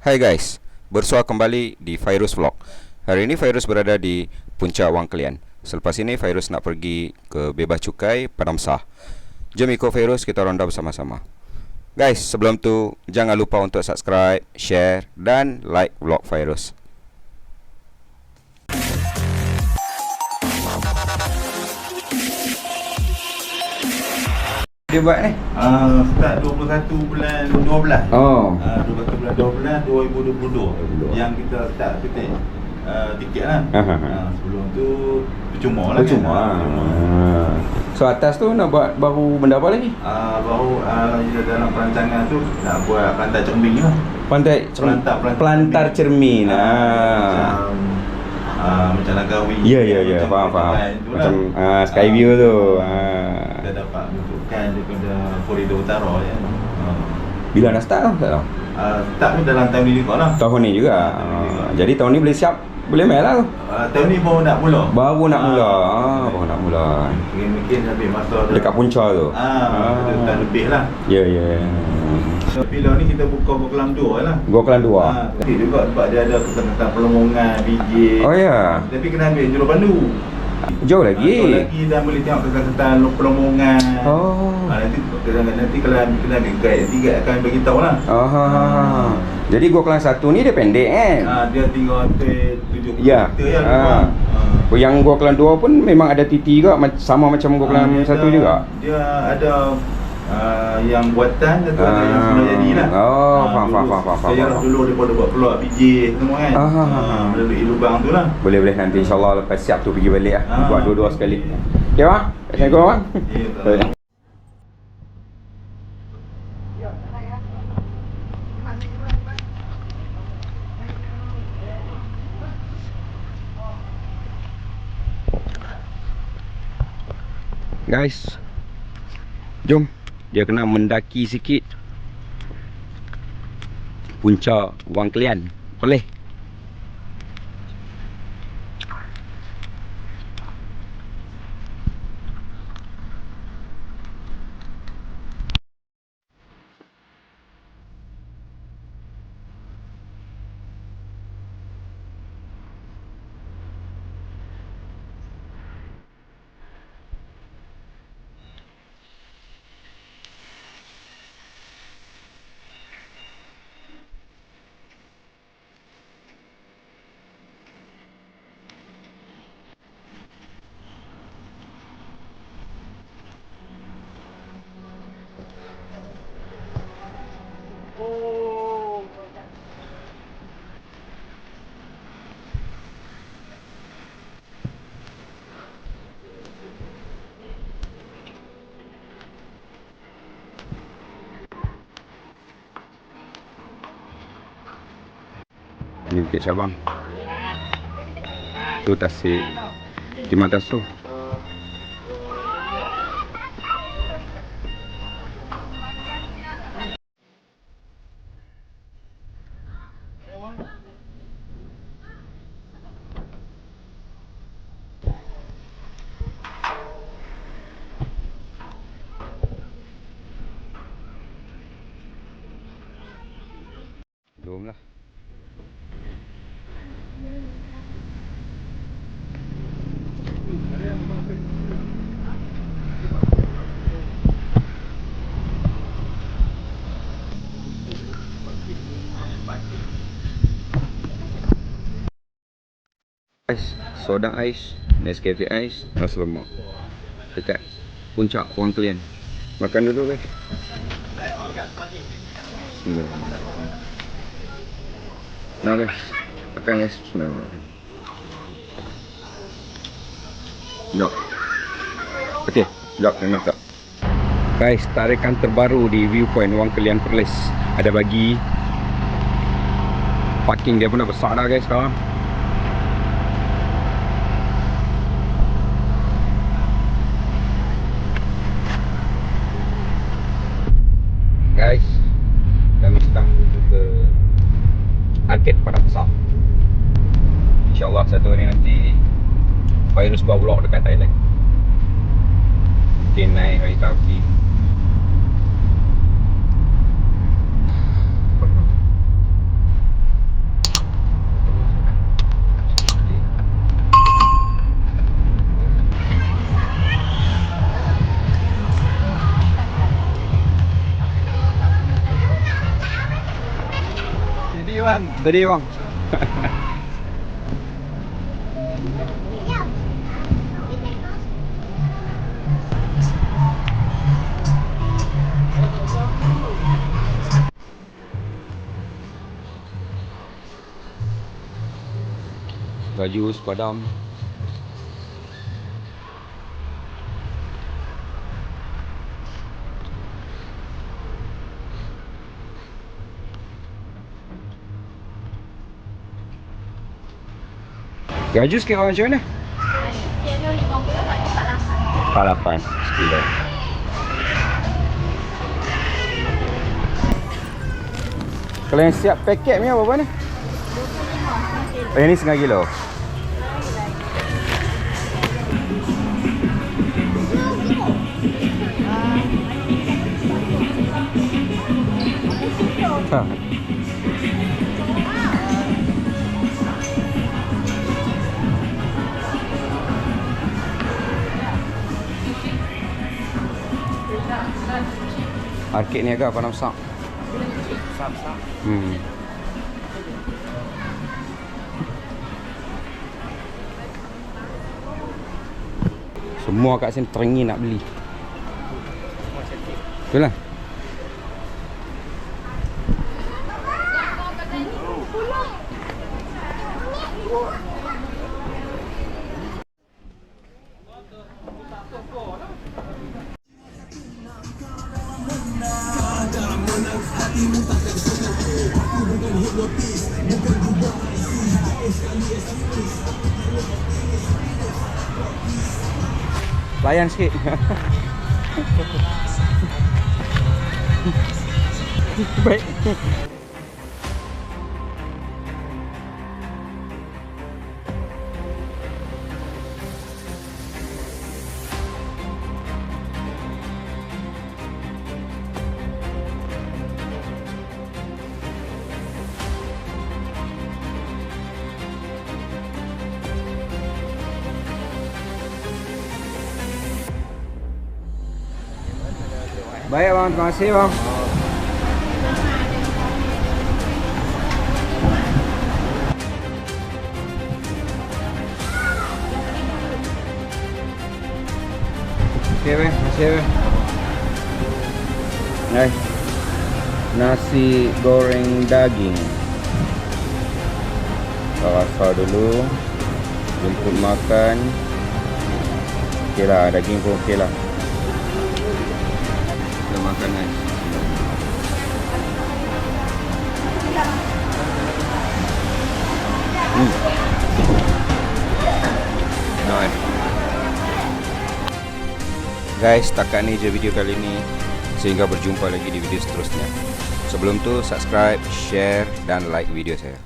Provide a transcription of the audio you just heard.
Hai guys, bersua kembali di Virus Vlog. Hari ini Virus berada di Puncak Wang Kelian. Selepas ini Virus nak pergi ke Bebas Cukai Padang Besar. Jom ikut Virus, kita ronda bersama-sama. Guys, sebelum tu jangan lupa untuk subscribe, share dan like vlog Virus. Dia buat ni? Start 21 bulan 12. Oh. 21 bulan 12 2022 yang kita start petik tiket lah. Sebelum tu percuma lah. Percuma lah. So atas tu nak buat baru benda apa lagi? Baru dalam perancangan tu nak buat pelantar cermin lah. Pelantar cermin. Macam Langkawi. Ya, faham. Macam Skyview tu. Kita dapat bentukkan daripada koridor utara ya. Bila nak start tau? Tak tahu. Start ni dalam tahun ni juga lah. Tahun ni juga. Jadi tahun ni boleh siap, boleh main lah tu. Tahun ni baru nak mula. Baru nak mula. Mungkin habis masa Dekat punca tu. Dah lebih lah. Ya. So bila ni kita buka Gua Kelam 2 lah. Gua Kelang 2. Tapi juga sebab dia ada kesan-kesan perlombongan, BJ. Oh ya. Tapi kena ambil Jurul Pandu. Jauh lagi. Jauh lagi dan boleh tengok kesan-kesan perlombongan. Oh. Nanti kalau kena ambil guide, nanti guide akan bagi tahu lah. Jadi Gua Kelang 1 ni dia pendek kan? Dia 370 Ya. meter ya. Yang Gua Kelang 2 pun memang ada TT juga, sama macam Gua Kelang 1 juga. Dia ada yang buatan atau ada yang sudah jadi lah. Faham. Saya dulu daripada buat peluang PJ semua kan. Melalui lubang tu lah. Boleh nanti insyaAllah lepas siap tu pergi balik lah. Buat dua-dua sekali. Okay bang? Assalamualaikum bang. Ya, Guys, jom. Dia kena mendaki sikit Puncak Wang Kelian. Boleh? Ni Bukit Cabang. Tu Tasik Timah Tasu. Jom lah. Ais, soda ais, Nescafe ais, rasa lemak. Dekat Puncak Wang Kelian. Makan dulu guys. Bismillahirrahmanirrahim. Nah guys, makan guys. Bismillahirrahmanirrahim. Jom. Okey, jom kena tak. Guys, tarikan terbaru di viewpoint Wang Kelian Perlis. Ada bagi parking dia pun dah besar dah guys sekarang. Guys, kami sedang menuju ke Arcade Padang Besar. InsyaAllah satu hari nanti Virus buat vlog dekat Thailand. Mungkin naik hari Sabtu. Tadi bang. Gajus padam. Gajus kira macam mana? Dia ni 50 tak cepat lah. 48 sekilo. Kalau yang siap paket ni berapa ni? 25 Oh, yang ni setengah kilo. Ha. Arcade ni agak Padang Sak. Semua kat sini teringin nak beli. Betul lah. Layan sikit. Baik. Baik bang, terima kasih bang. Okey bang, terima kasih bang. Hai. Nasi goreng daging. Rasa dulu. Jemput makan. Okey lah, daging pun okey lah. Kita makan guys. Nice. Guys, setakat ni je video kali ni. Sehingga berjumpa lagi di video seterusnya. Sebelum tu, subscribe, share dan like video saya.